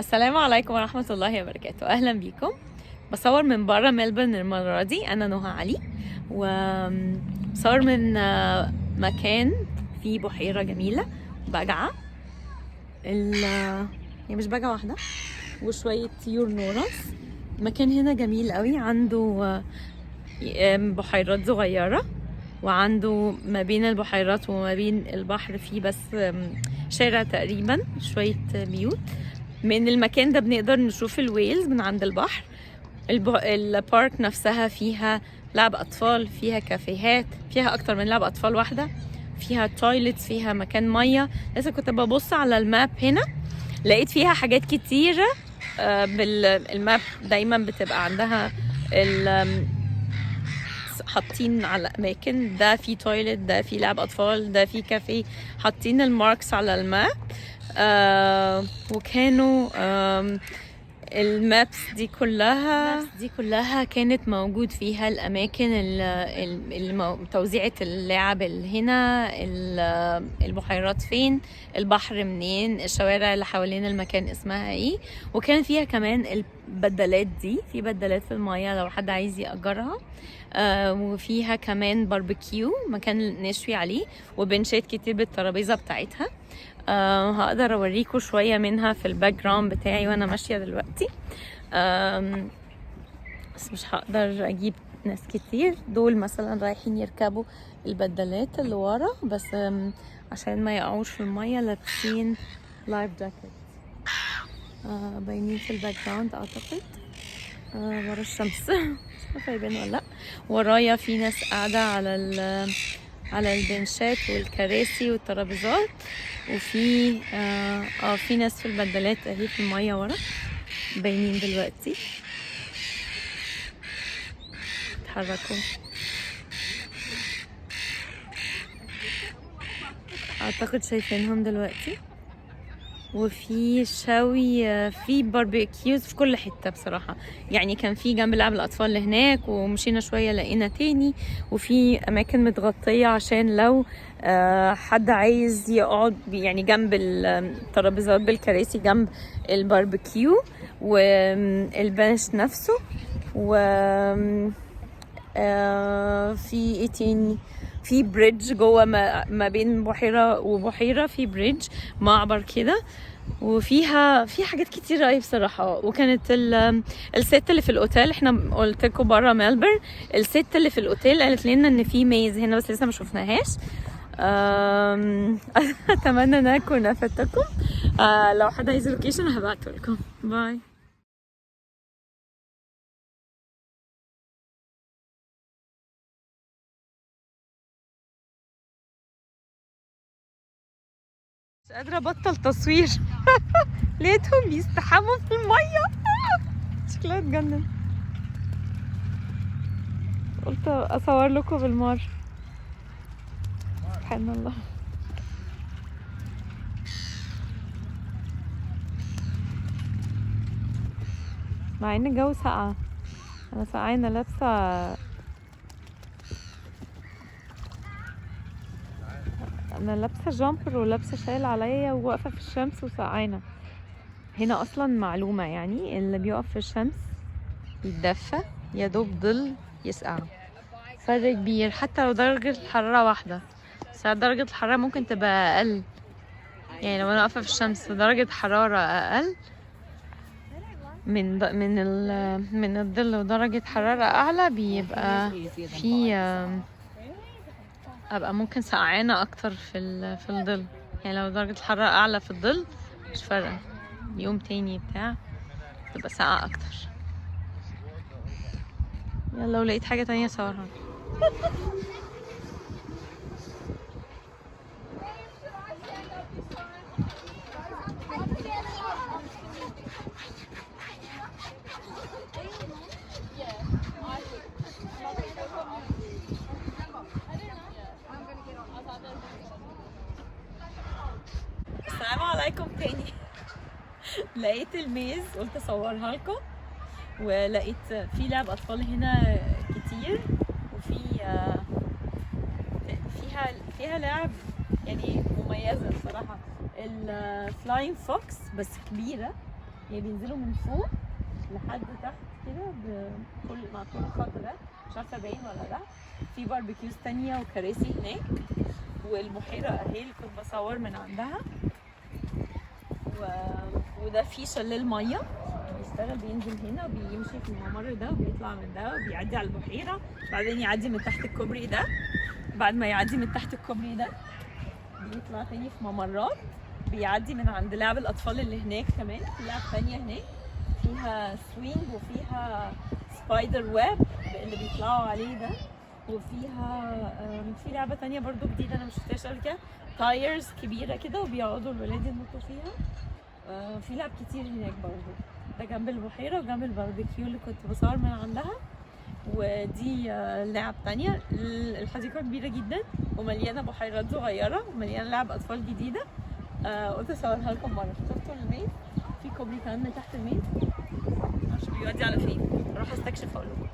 السلام عليكم ورحمة الله وبركاته. أهلا بيكم. بصور من برا ملبورن المرة دي. أنا نهى علي وصور من مكان فيه بحيرة جميلة بجعة. هي مش بجعة واحدة وشوية طيور نورس. المكان هنا جميل قوي، عنده بحيرات صغيرة، وعنده ما بين البحيرات وما بين البحر فيه بس شارع تقريبا، شوية بيوت. من المكان ده بنقدر نشوف الويلز من عند البحر. البارك نفسها فيها لعب أطفال، فيها كافيهات، فيها أكتر من لعب أطفال واحدة، فيها تويلتس، فيها مكان مية. لسه كنت ببص على الماب هنا، لقيت فيها حاجات كتيرة. بالماب دايما بتبقى عندها حاطين على اماكن، ده في تويلت، ده في لعب اطفال، ده في كافيه، حاطين الماركس على الماب. وكانوا المابس دي كلها كانت موجود فيها الاماكن توزيعة اللعب هنا، البحيرات فين، البحر منين، الشوارع اللي حوالين المكان اسمها ايه. وكان فيها كمان البدلات دي، في بدلات في المية لو حد عايز يأجرها. وفيها كمان باربيكيو، مكان نشوي عليه، وبنشات كتير بالترابيزة بتاعتها. هقدر اوريكم شوية منها في الباك جراوند بتاعي وانا ماشية دلوقتي. بس مش هقدر اجيب ناس كتير. دول مثلا رايحين يركبوا البدلات اللي ورا، بس عشان ما يقعوش في المية لابسين لايف جاكيت. باينين في الباك جراوند اعتقد. ورا الشمس مش عارفة يبان ولا لا. ورايا في ناس قاعدة على البنشات والكراسي والترابيزات، وفي في ناس في البدلات اهي في المية ورا باينين دلوقتي اتحركوا. اعتقد شايفينهم دلوقتي. وفي شوي، في باربيكيوز في كل حتة بصراحة. يعني كان في جنب لعب الأطفال اللي هناك، ومشينا شوية لقينا تاني، وفي أماكن متغطية عشان لو حد عايز يقعد يعني جنب الترابيزات بالكراسي جنب الباربيكيو والبنش نفسه. و في ايه تاني، في بريدج جوه ما بين بحيرة وبحيرة، في بريدج معبر كده، وفيها حاجات كتير قوي بصراحة. وكانت الست اللي في الاوتيل، احنا قلت لكم برا ملبورن، الست اللي في الاوتيل قالت لنا ان في ميز هنا بس لسه ما شفناهاش. اتمنى ان اكون افدتكم. لو حد عايز لوكيشن هبعته لكم. باي. مش قادرة ابطل تصوير. لقيتهم بيستحموا في المية. شكلها تجنن. قلت اصور لكم بالمرة. سبحان الله. مع ان الجو ساقعة، انا سقعانة لابسة، انا لابسة جامبر ولابسة شايل عليا وواقفة في الشمس وسقعانة. هنا اصلا معلومة، يعني اللي بيقف في الشمس يتدفى، يا دوب ظل يسقع. فرق كبير حتى لو درجة الحرارة واحدة، بس درجة الحرارة ممكن تبقى اقل. يعني لو انا واقفة في الشمس درجة حرارة اقل من الظل ودرجة حرارة اعلى، بيبقى في ابقى ممكن سقعانة اكتر في الظل. يعني لو درجة الحرارة اعلى في الظل مش فارقة، يوم تاني بتاع تبقى ساقعة اكتر. يلا لو لقيت حاجة تانية صورها. السلام عليكم تاني. لقيت الميز قلت اصورها لكم، ولقيت في لعب اطفال هنا كتير، وفي فيها لعب يعني مميزه بصراحه. الفلاين فوكس بس كبيره، يعني بينزلوا من فوق لحد تحت كده مع كل خط ده، مش عارفه باين ولا لا. في باربيكيوز تانية وكراسي هناك، والبحيره اهي اللي كنت بصور من عندها. وده في شلال ميه بيشتغل، بينزل هنا وبيمشي في الممر ده وبيطلع من ده وبيعدي على البحيره، بعدين يعدي من تحت الكوبري ده. بعد ما يعدي من تحت الكوبري ده بيطلع تاني في ممرات، بيعدي من عند لعب الاطفال اللي هناك. كمان في لعب تانية هناك فيها سوينج وفيها سبايدر ويب اللي بيطلعوا عليه ده، وفيها في لعبه تانية برضو جديده انا مش شفتهاش قبل كده، تايرز كبيره كده وبيقعدوا الولاد ينطوا فيها. في لعب كتير هناك برضو. ده جنب البحيره وجنب الباربيكيو اللي كنت بصور من عندها. ودي لعب تانية. الحديقه كبيره جدا ومليانه بحيرات صغيره ومليانه لعب اطفال جديده. قلت اصورها لكم مره. شفتوا المين؟ في كوبري كمان من تحت المين، معرفش بيودي على فين، اروح استكشف اقول لكم.